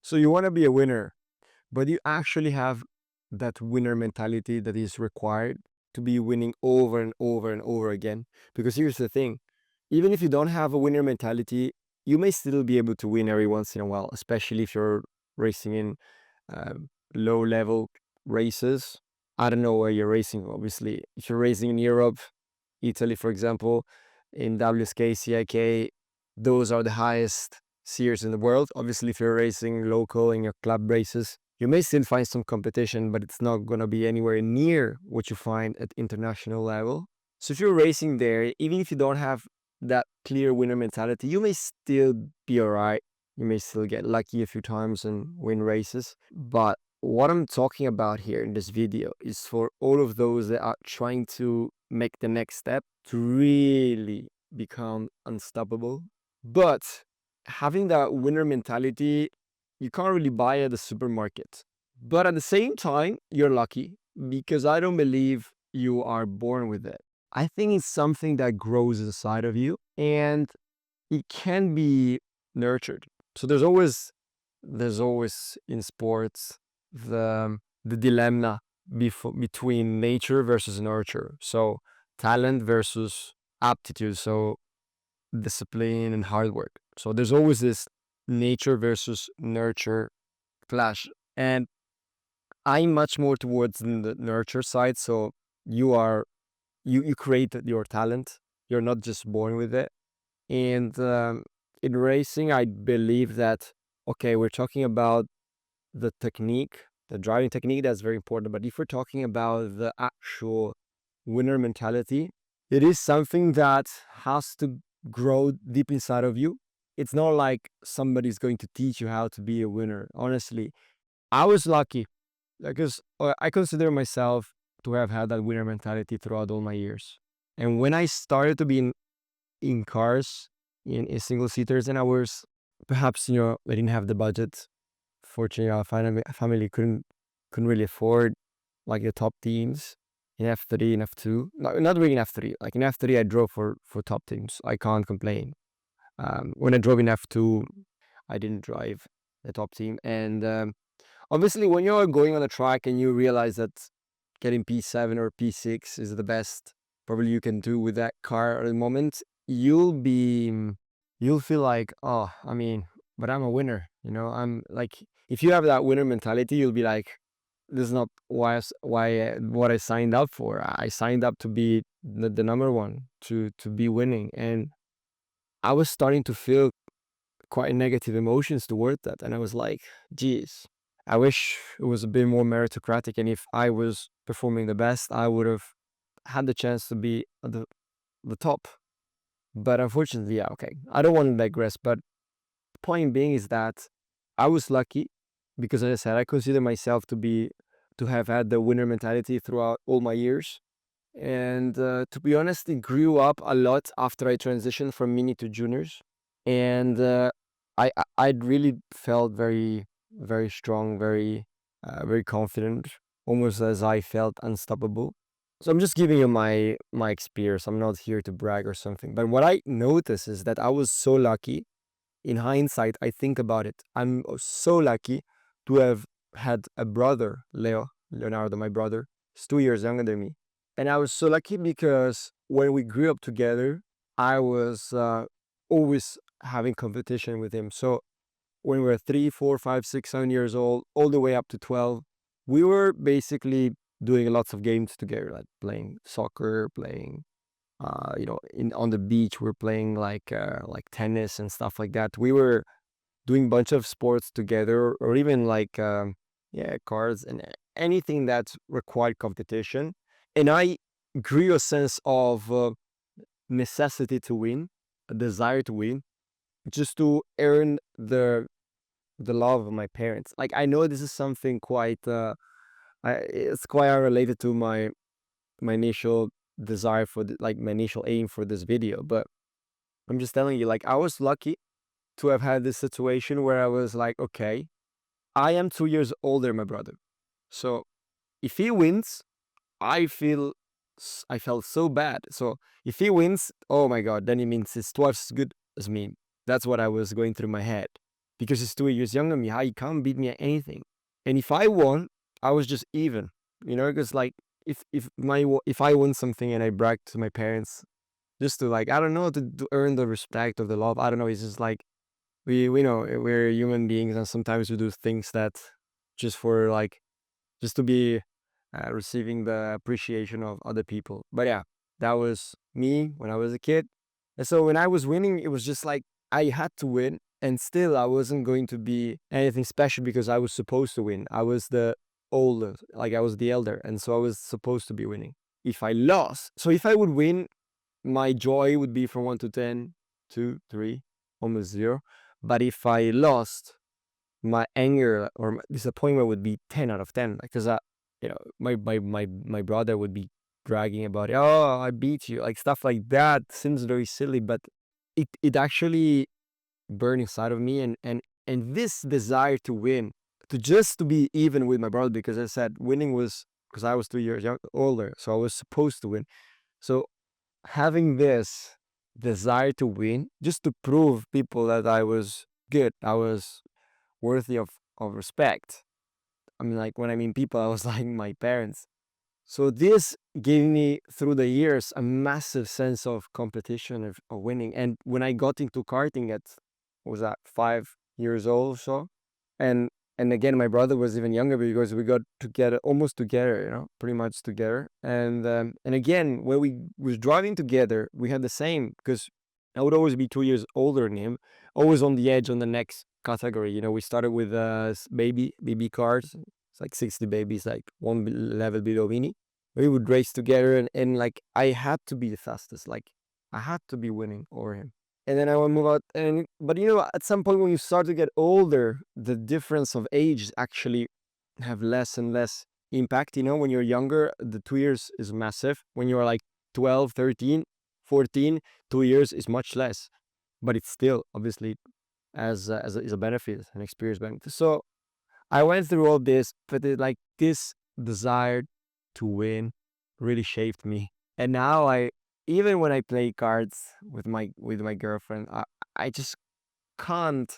So you want to be a winner, but you actually have that winner mentality that is required to be winning over and over and over again. Because here's the thing, even if you don't have a winner mentality, you may still be able to win every once in a while, especially if you're racing in uh, low level races. I don't know where you're racing, obviously. If you're racing in Europe, Italy, for example, in WSK, CIK, those are the highest series in the world. Obviously, if you're racing local in your club races, you may still find some competition, but it's not going to be anywhere near what you find at international level. So if you're racing there, even if you don't have that clear winner mentality, you may still be all right. You may still get lucky a few times and win races. But what I'm talking about here in this video is for all of those that are trying to make the next step to really become unstoppable. But having that winner mentality, you can't really buy at the supermarket. But at the same time, you're lucky because I don't believe you are born with it. I think it's something that grows inside of you and it can be nurtured. So there's always in sports the dilemma between nature versus nurture. So talent versus aptitude. So discipline and hard work. So there's always this nature versus nurture clash. And I'm much more towards the nurture side. So you create your talent. You're not just born with it. And in racing, I believe that, okay, we're talking about the technique, the driving technique, that's very important. But if we're talking about the actual winner mentality, it is something that has to grow deep inside of you. It's not like somebody's going to teach you how to be a winner. Honestly, I was lucky because I consider myself to have had that winner mentality throughout all my years. And when I started to be in cars, in single seaters, and I was perhaps, I didn't have the budget. Fortunately, our family couldn't really afford like the top teams in F3 and F2. Not really in F3. Like in F3, I drove for top teams. I can't complain. When I drove in F2, I didn't drive the top team. And obviously, when you're going on a track and you realize that getting P7 or P6 is the best probably you can do with that car at the moment, you'll feel like, oh, I mean, but I'm a winner. I'm like, if you have that winner mentality, you'll be like, this is not what I signed up for. I signed up to be the number one, to be winning. And I was starting to feel quite negative emotions toward that. And I was like, geez, I wish it was a bit more meritocratic. And if I was performing the best, I would have had the chance to be at the top. But unfortunately, yeah, okay. I don't want to digress, but the point being is that I was lucky because, as I said, I consider myself to have had the winner mentality throughout all my years. And to be honest, it grew up a lot after I transitioned from mini to juniors. And I really felt very, very strong, very confident, almost as I felt unstoppable. So I'm just giving you my experience. I'm not here to brag or something. But what I notice is that I was so lucky. In hindsight, I think about it. I'm so lucky to have had a brother, Leonardo, my brother. He's 2 years younger than me. And I was so lucky because when we grew up together, I was always having competition with him. So when we were 3, 4, 5, 6, 7 years old, all the way up to 12, we were basically doing lots of games together, like playing soccer, playing, on the beach, we're playing like tennis and stuff like that. We were doing a bunch of sports together, or even like, cards and anything that required competition. And I grew a sense of necessity to win, a desire to win, just to earn the love of my parents. Like, I know this is something quite it's quite unrelated to my initial desire like my initial aim for this video, but I'm just telling you, like, I was lucky to have had this situation where I was like, okay, I am 2 years older than my brother, so if he wins, I feel I felt so bad. So if he wins, oh my god, then it means he's twice as good as me. That's what I was going through my head, because he's 2 years younger than me. He can't beat me at anything. And if I won, I was just even, because like if I won something and I bragged to my parents, just to like, I don't know, to earn the respect or the love. I don't know. It's just like we know we're human beings, and sometimes we do things that just for like just to be receiving the appreciation of other people. But yeah, that was me when I was a kid. And so when I was winning, it was just like I had to win, and still I wasn't going to be anything special because I was supposed to win. I was the older, like I was the elder, and so I was supposed to be winning. If I lost, so if I would win, my joy would be from 1 to 10, 2, 3, almost 0. But if I lost, my anger or my disappointment would be 10 out of 10, because my brother would be bragging about it. Oh, I beat you, like stuff like that. Seems very silly, but it actually burned inside of me, and this desire to win, to be even with my brother, because I said winning was because I was 2 years older, so I was supposed to win. So having this desire to win, just to prove people that I was good, I was worthy of respect. I mean, like when I mean people, I was like my parents. So this gave me through the years a massive sense of competition, of winning. And when I got into karting at, what was that, 5 years old or so, and and again my brother was even younger because we got together almost together, pretty much together. And again when we was driving together, we had the same, because I would always be 2 years older than him, always on the edge on the next category. We started with baby cars. It's like 60 babies, like one level below mini. We would race together, and like I had to be the fastest. Like I had to be winning over him. And then I would move out. But at some point when you start to get older, the difference of age actually have less and less impact. When you're younger, the 2 years is massive. When you're like 12, 13, 14, 2 years is much less. But it's still obviously is a benefit, an experience benefit. So I went through all this, but like this desire to win really shaped me. And now even when I play cards with my girlfriend, I just can't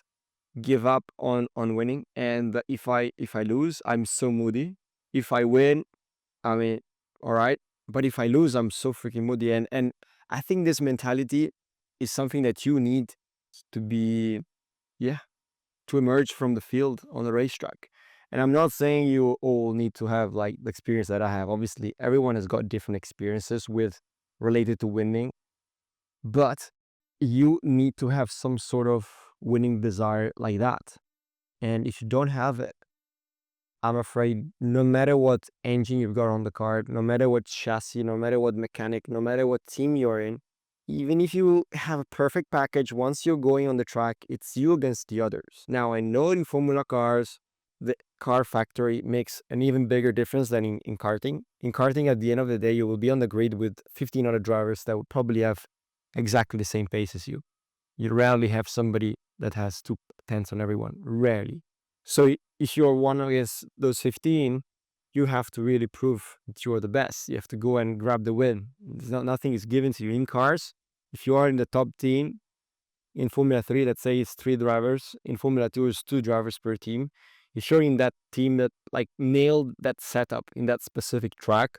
give up on winning. And if I lose, I'm so moody. If I win, I mean, all right. But if I lose, I'm so freaking moody. And I think this mentality is something that you need to be, yeah, to emerge from the field on the racetrack. And I'm not saying you all need to have like the experience that I have. Obviously, everyone has got different experiences with related to winning, but you need to have some sort of winning desire like that. And if you don't have it, I'm afraid no matter what engine you've got on the car, no matter what chassis, no matter what mechanic, no matter what team you're in, even if you have a perfect package, once you're going on the track, it's you against the others. Now, I know in Formula cars, the car factory makes an even bigger difference than in karting. In karting, at the end of the day, you will be on the grid with 15 other drivers that would probably have exactly the same pace as you. You rarely have somebody that has 2 tenths on everyone. Rarely. So if you're one against those 15, you have to really prove that you are the best. You have to go and grab the win. Nothing is given to you. In cars, if you are in the top team, in Formula 3, let's say it's 3 drivers. In Formula 2, it's 2 drivers per team. If you're in that team that like nailed that setup in that specific track,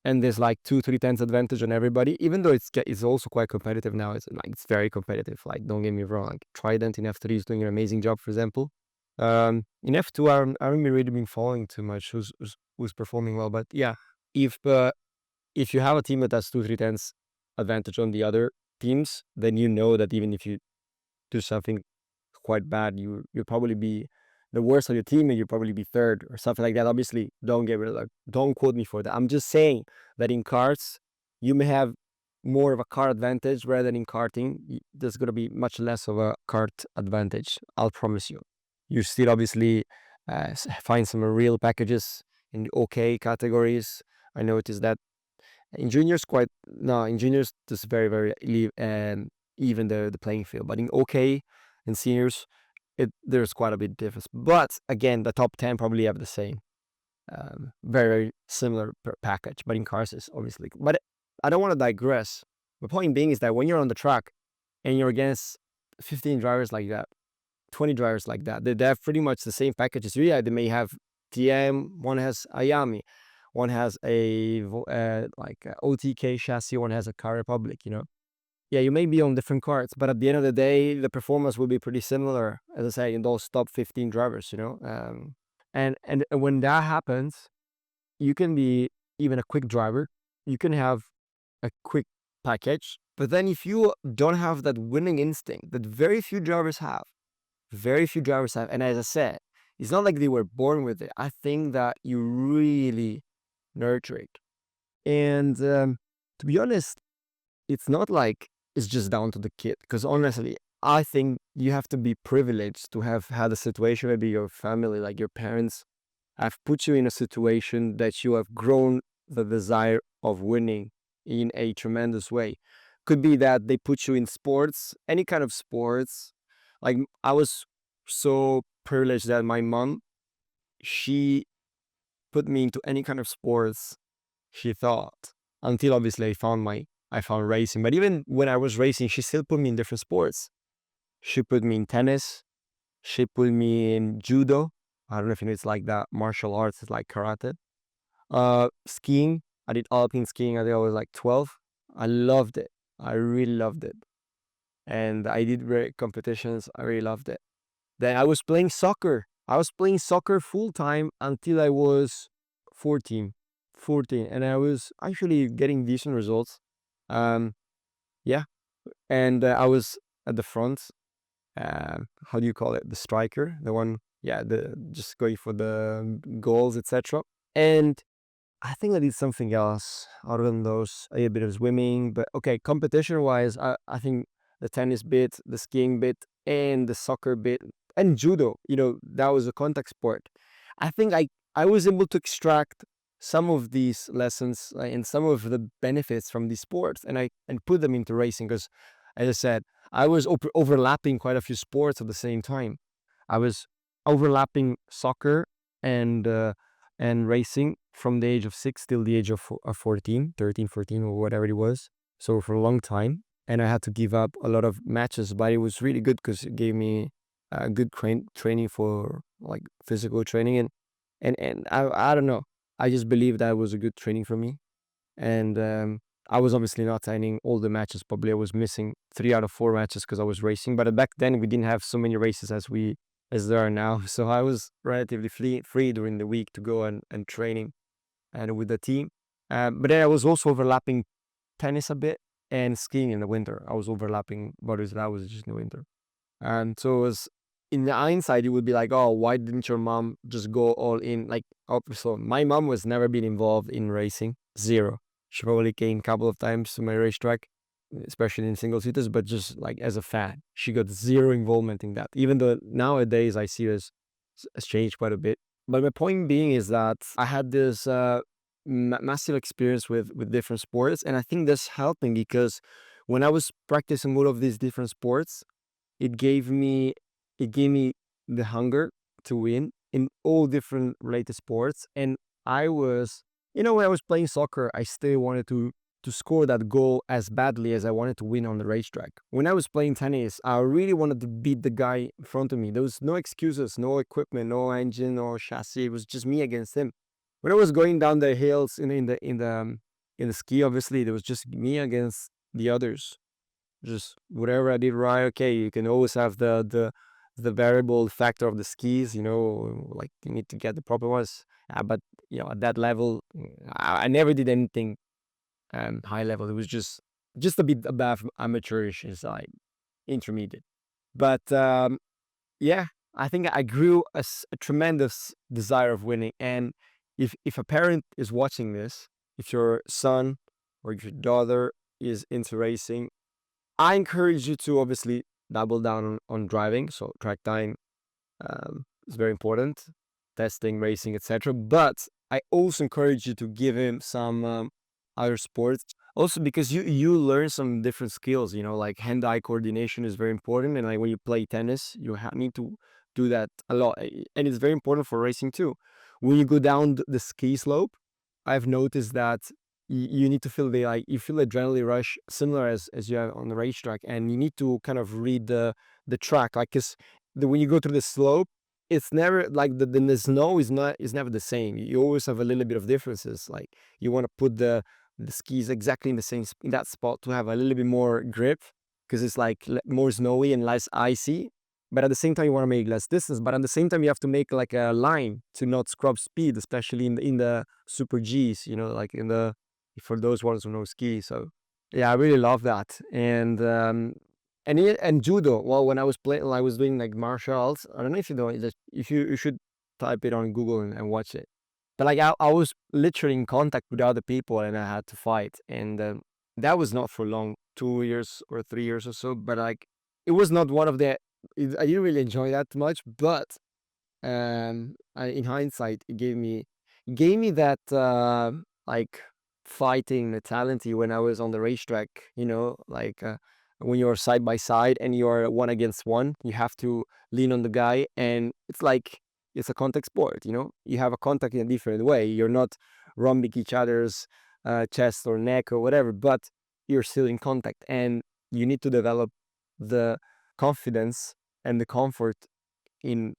and there's like 2-3 tenths advantage on everybody, even though it's also quite competitive now. It's very competitive. Like, don't get me wrong. Like Trident in F3 is doing an amazing job, for example. In F2, I haven't really been following too much who's performing well. But yeah, if you have a team that has 2-3 tenths advantage on the other teams, then you know that even if you do something quite bad, you'll probably be the worst of your team, and you'll probably be third or something like that. Obviously, don't quote me for that. I'm just saying that in cars, you may have more of a car advantage rather than in karting. There's going to be much less of a kart advantage. I'll promise you. You still obviously find some real packages in the OK categories. I noticed that in juniors just very, very even the playing field. But in OK and seniors, there's quite a bit difference. But again, the top 10 probably have the same, very, very similar package. But in cars, it's obviously. But I don't want to digress. The point being is that when you're on the track and you're against 15 drivers like that, 20 drivers like that. They have pretty much the same packages. Yeah, they may have TM, one has Ayami, one has a like a OTK chassis, one has a Car Republic, you know. Yeah, you may be on different cards, but at the end of the day, the performance will be pretty similar, as I say, in those top 15 drivers, you know. And when that happens, you can be even a quick driver. You can have a quick package, but then if you don't have that winning instinct that very few drivers have, and as I said, it's not like they were born with it. I think that you really nurture it. And to be honest, it's not like it's just down to the kid, because honestly, I think you have to be privileged to have had a situation, maybe your family, like your parents, have put you in a situation that you have grown the desire of winning in a tremendous way. Could be that they put you in sports, any kind of sports. Like I was so privileged that my mom, she put me into any kind of sports she thought, until obviously I found racing. But even when I was racing, she still put me in different sports. She put me in tennis. She put me in judo. I don't know if you know, it's like that martial arts. It's like karate. Skiing. I did alpine skiing. I think I was like 12. I loved it. I really loved it. And I did competitions. I really loved it. Then I was playing soccer. I was playing soccer full time until I was 14. 14. And I was actually getting decent results. Um, yeah. And I was at the front. How do you call it? The striker, the one, yeah, the just going for the goals, etc. And I think I did something else other than those. I did a bit of swimming, but okay, competition wise, I think the tennis bit, the skiing bit, and the soccer bit, and judo, you know, that was a contact sport. I think I was able to extract some of these lessons and some of the benefits from these sports, and put them into racing, because as I said, I was overlapping quite a few sports at the same time. I was overlapping soccer and racing from the age of 6 till the age of 14, 13, 14, or whatever it was. So for a long time. And I had to give up a lot of matches, but it was really good because it gave me good training for like physical training. And I don't know. I just believe that was a good training for me. And I was obviously not signing all the matches. Probably I was missing 3 out of 4 matches because I was racing. But back then we didn't have so many races as there are now. So I was relatively free during the week to go and training and with the team. But then I was also overlapping tennis a bit and skiing in the winter. I was overlapping, but that was just in the winter. And so it was, in the hindsight, it would be like, oh, why didn't your mom just go all in? Like, so my mom was never been involved in racing, zero. She probably came a couple of times to my racetrack, especially in single seaters, but just like as a fan, she got zero involvement in that. Even though nowadays I see this has changed quite a bit. But my point being is that I had this massive experience with different sports, and I think that's helping because when I was practicing all of these different sports, it gave me the hunger to win in all different related sports. And I was, when I was playing soccer, I still wanted to score that goal as badly as I wanted to win on the racetrack. When I was playing tennis, I really wanted to beat the guy in front of me. There was no excuses, no equipment, no engine, no chassis. It was just me against him. When I was going down the hills in the ski, obviously there was just me against the others. Just whatever I did right, okay, you can always have the variable factor of the skis, like you need to get the proper ones. But at that level, I never did anything high level. It was just a bit above amateurish, is like intermediate. But yeah, I think I grew a tremendous desire of winning. And if a parent is watching this, if your son or your daughter is into racing, I encourage you to obviously double down on driving. So track time is very important, testing, racing, etc. But I also encourage you to give him some other sports. Also because you learn some different skills, like hand-eye coordination is very important. And like when you play tennis, you need to do that a lot. And it's very important for racing too. When you go down the ski slope, I've noticed that you need to feel you feel adrenaline rush similar as you have on the racetrack, and you need to kind of read the track, like, because when you go through the slope, it's never like the snow is never the same. You always have a little bit of differences. Like you want to put the skis exactly in the same in that spot to have a little bit more grip, because it's like more snowy and less icy. But at the same time, you want to make less distance. But at the same time, you have to make like a line to not scrub speed, especially in the super Gs. Like in the for those ones who know ski. So yeah, I really love that. And judo. Well, when I was playing, I was doing like martial arts. I don't know if you know it. If you should type it on Google and watch it. But like I was literally in contact with other people, and I had to fight, and that was not for long, 2 years or 3 years or so. But like it was not one of the. I didn't really enjoy that much, but in hindsight, it gave me that like fighting mentality when I was on the racetrack. Like when you're side by side and you're one against one, you have to lean on the guy, and it's a contact sport. You have a contact in a different way. You're not rubbing each other's chest or neck or whatever, but you're still in contact, and you need to develop the confidence and the comfort in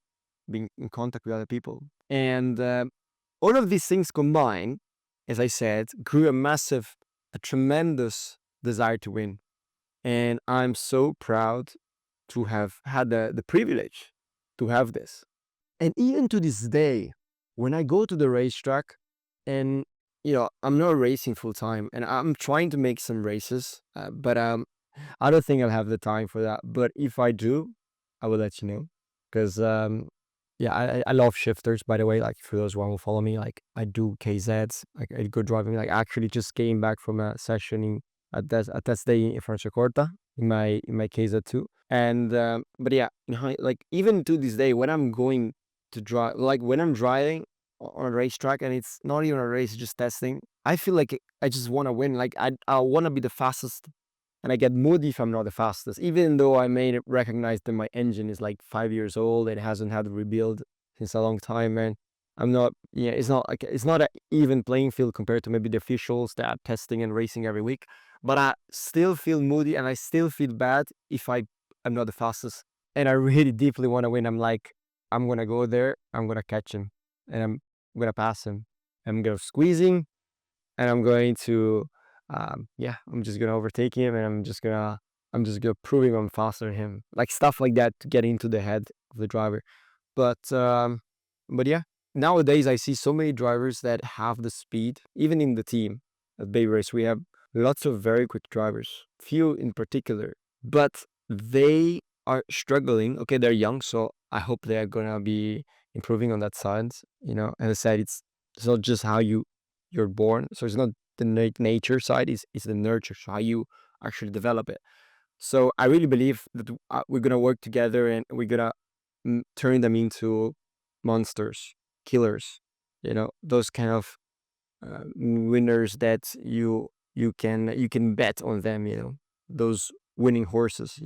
being in contact with other people. And all of these things combined, as I said, grew a tremendous desire to win. And I'm so proud to have had the privilege to have this. And even to this day, when I go to the racetrack, and I'm not racing full time, and I'm trying to make some races, but I don't think I'll have the time for that. But if I do, I will let you know. Because yeah, I love shifters, by the way. Like for those who follow me, like I do KZs, like I go driving. Like I actually just came back from a session at test day in Franciacorta in my KZ2. And but yeah, like even to this day, when I'm going to drive, like when I'm driving on a racetrack, and it's not even a race, just testing, I feel like I just want to win. Like I want to be the fastest, and I get moody if I'm not the fastest, even though I may recognize that my engine is like 5 years old. It hasn't had a rebuild since a long time, man. I'm not, yeah, it's not an even playing field compared to maybe the officials that are testing and racing every week. But I still feel moody, and I still feel bad if I'm not the fastest. And I really deeply want to win. I'm like, I'm going to go there, I'm going to catch him, and I'm going to pass him. I'm going to squeezing, and I'm going to I'm just gonna overtake him, and I'm just gonna prove him I'm faster than him. Like stuff like that to get into the head of the driver. But yeah, nowadays I see so many drivers that have the speed, even in the team at BabyRace. We have lots of very quick drivers, few in particular, but they are struggling. Okay, they're young, so I hope they're gonna be improving on that side. As I said, it's not just how you're born, so it's not the nature side, is the nurture, so how you actually develop it. So I really believe that we're gonna work together, and we're gonna turn them into monsters, killers. Those kind of winners that you can bet on them. Those winning horses.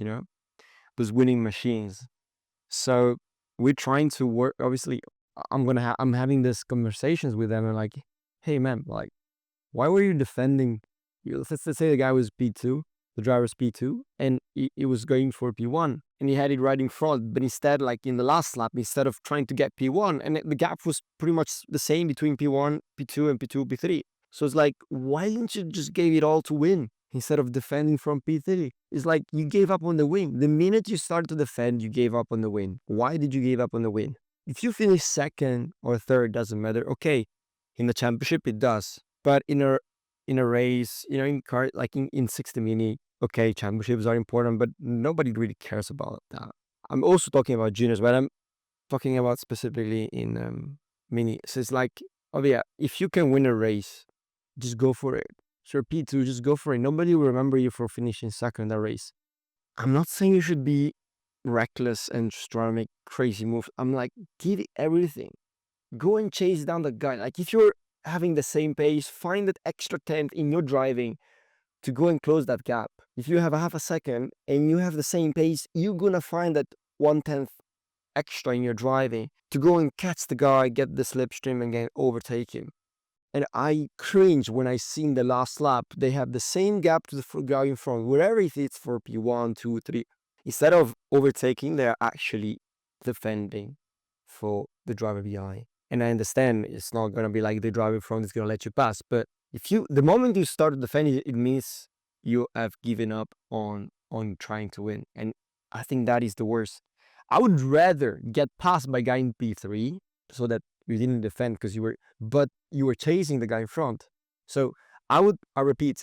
Those winning machines. So we're trying to work. Obviously, I'm having these conversations with them, and like, hey man, like, why were you defending? Let's say the guy was P2, the driver's P2, and he was going for P1, and he had it right in front. But instead, like in the last lap, instead of trying to get P1, and the gap was pretty much the same between P1, P2, and P2, P3. So it's like, why didn't you just give it all to win instead of defending from P3? It's like you gave up on the win. The minute you started to defend, you gave up on the win. Why did you give up on the win? If you finish second or third, doesn't matter. Okay, in the championship it does. But in a race, in car, like in 60 mini, okay, championships are important, but nobody really cares about that. I'm also talking about juniors, but I'm talking about specifically in mini. So it's like, oh yeah, if you can win a race, just go for it. Sure, P2, just go for it. Nobody will remember you for finishing second in that race. I'm not saying you should be reckless and just try to make crazy moves. I'm like, give it everything. Go and chase down the guy. Like if you're having the same pace, find that extra tenth in your driving to go and close that gap. If you have a half a second and you have the same pace, you're gonna find that 1/10 extra in your driving to go and catch the guy, get the slipstream, and overtake him. And I cringe when I see in the last lap they have the same gap to the guy in front, wherever it is for P1, 2, 3. Instead of overtaking, they're actually defending for the driver behind. And I understand it's not gonna be like the driver in front is gonna let you pass, but the moment you start defending, it means you have given up on trying to win, and I think that is the worst. I would rather get passed by guy in P3 so that you didn't defend because you were chasing the guy in front. So I repeat,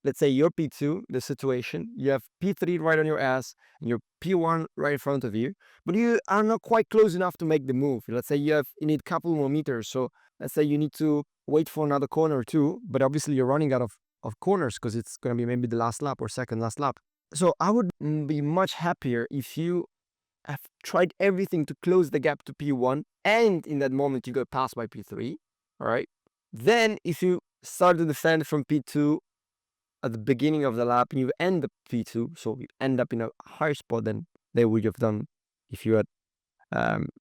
let's say you're P2, the situation, you have P3 right on your ass, and you're P1 right in front of you, but you are not quite close enough to make the move. Let's say you need a couple more meters, so let's say you need to wait for another corner or two, but obviously you're running out of corners because it's going to be maybe the last lap or second last lap. So I would be much happier if you have tried everything to close the gap to P1, and in that moment you got passed by P3, all right? Then if you start to defend from P2 at the beginning of the lap and you end up P2, so you end up in a higher spot than they would have done if you had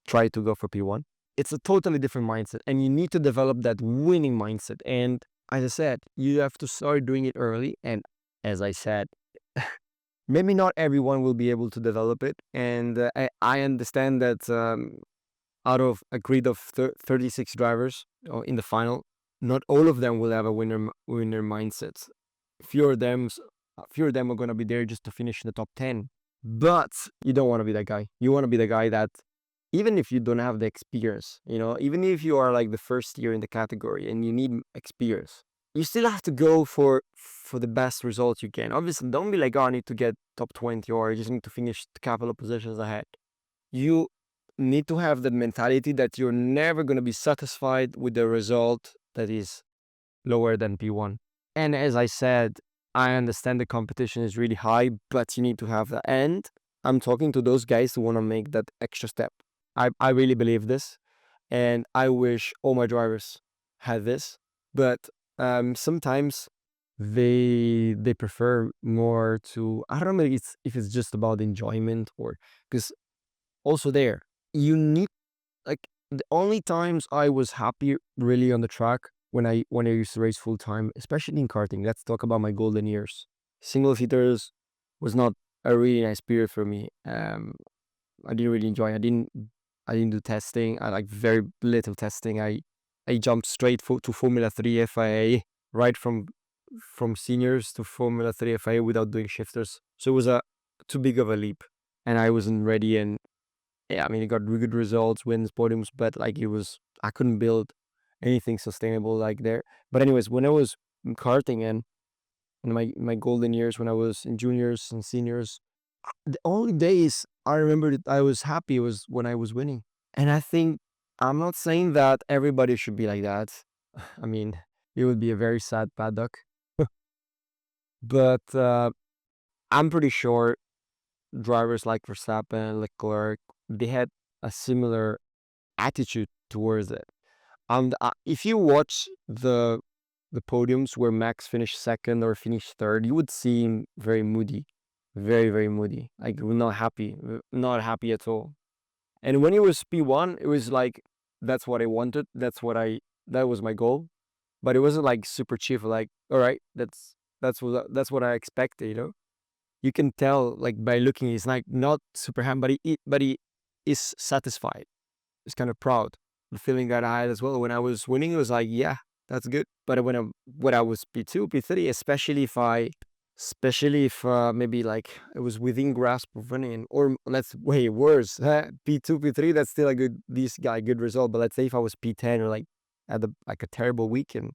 tried to go for P1. It's a totally different mindset, and you need to develop that winning mindset. And as I said, you have to start doing it early. And as I said, maybe not everyone will be able to develop it. And I understand that out of a grid of 36 drivers in the final, not all of them will have a winner mindset. Few of them are going to be there just to finish in the top 10. But you don't want to be that guy. You want to be the guy that, even if you don't have the experience, even if you are like the first year in the category and you need experience, you still have to go for the best results you can. Obviously, don't be like, oh, I need to get top 20 or I just need to finish a couple of positions ahead. You need to have that mentality that you're never going to be satisfied with the result that is lower than P1. And as I said, I understand the competition is really high, but you need to have that. And I'm talking to those guys who want to make that extra step. I really believe this, and I wish all my drivers had this. But sometimes they prefer more to, I don't know if it's just about enjoyment, or because also there you need, like, the only times I was happy really on the track when I used to race full time, especially in karting. Let's talk about my golden years. Single seaters was not a really nice period for me. I didn't really enjoy. I didn't do testing. I like very little testing. I jumped straight to Formula 3 FIA, right from seniors to Formula 3 FIA without doing shifters. So it was too big of a leap, and I wasn't ready. And yeah, I mean, it got really good results, wins, podiums, but like I couldn't build anything sustainable like there. But anyways, when I was in karting and in my golden years, when I was in juniors and seniors, the only days I remember that I was happy was when I was winning. And I think, I'm not saying that everybody should be like that. I mean, it would be a very sad paddock. But I'm pretty sure drivers like Verstappen, Leclerc, they had a similar attitude towards it. And if you watch the podiums where Max finished second or finished third, you would see him very moody, very, very moody. Like, not happy at all. And when he was P1, it was like, that's what I wanted. That was my goal. But it wasn't like super cheerful. Like, all right, that's what I expected. You can tell, like, by looking, he's like not super happy, but he is satisfied. He's kind of proud. The feeling that I had as well when I was winning, it was like, yeah, that's good. But when I was P2, P3, especially if maybe like it was within grasp of winning, or let's way worse, P2, P3, that's still a good result. But let's say if I was P10 or like had a terrible weekend,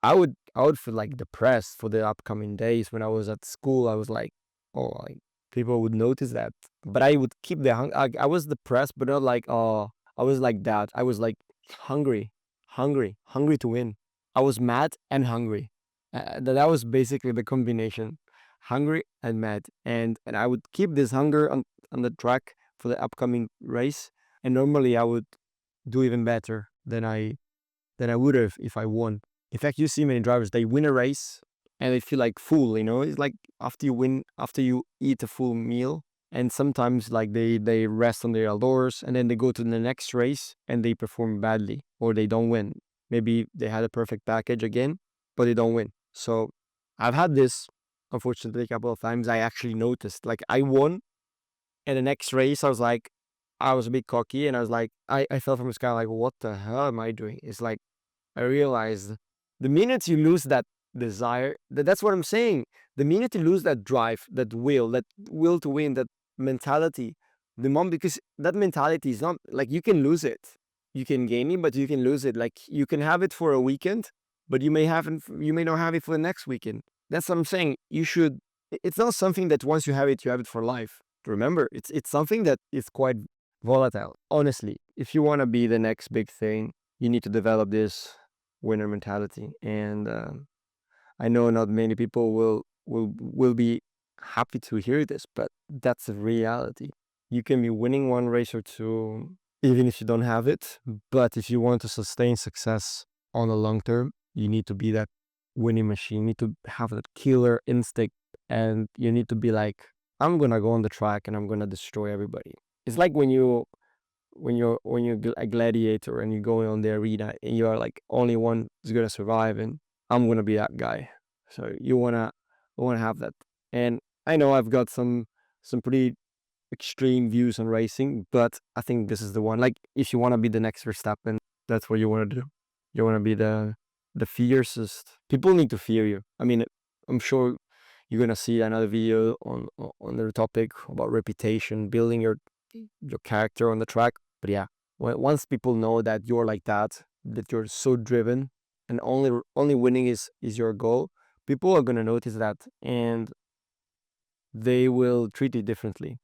I would feel like depressed for the upcoming days. When I was at school, I was like, oh, like, people would notice that. But I would keep I was depressed, but not like, oh, I was like that. I was like hungry to win. I was mad and hungry. That was basically the combination, hungry and mad. And I would keep this hunger on the track for the upcoming race. And normally I would do even better than I would have if I won. In fact, you see many drivers, they win a race and they feel like full. It's like after you eat a full meal, and sometimes like they rest on their laurels, and then they go to the next race and they perform badly or they don't win. Maybe they had a perfect package again, but they don't win. So I've had this, unfortunately, a couple of times. I actually noticed, like, I won, and the next race I was like, I was a bit cocky, and I was like, I fell from the sky like, what the hell am I doing? It's like I realized the minute you lose that desire, that's what I'm saying. The minute you lose that drive, that will to win, that mentality, the moment, because that mentality is not like you can lose it. You can gain it, but you can lose it. Like you can have it for a weekend, but you may not have it for the next weekend. That's what I'm saying. You should. It's not something that once you have it for life. Remember, it's something that is quite volatile. Honestly, if you want to be the next big thing, you need to develop this winner mentality. And I know not many people will be happy to hear this, but that's the reality. You can be winning one race or two, even if you don't have it. But if you want to sustain success on the long term, you need to be that winning machine. You need to have that killer instinct, and you need to be like, I'm gonna go on the track and I'm gonna destroy everybody. It's like when you're a gladiator and you're going on the arena and you are like only one is gonna survive, and I'm gonna be that guy. So you wanna have that. And I know I've got some pretty extreme views on racing, but I think this is the one. Like if you wanna be the next Verstappen, that's what you wanna do. You wanna be the fiercest. People need to fear you. I mean, I'm sure you're gonna see another video on the topic about reputation, building your character on the track. But yeah, once people know that you're like that you're so driven, and only winning is your goal, people are gonna notice that, and they will treat you differently.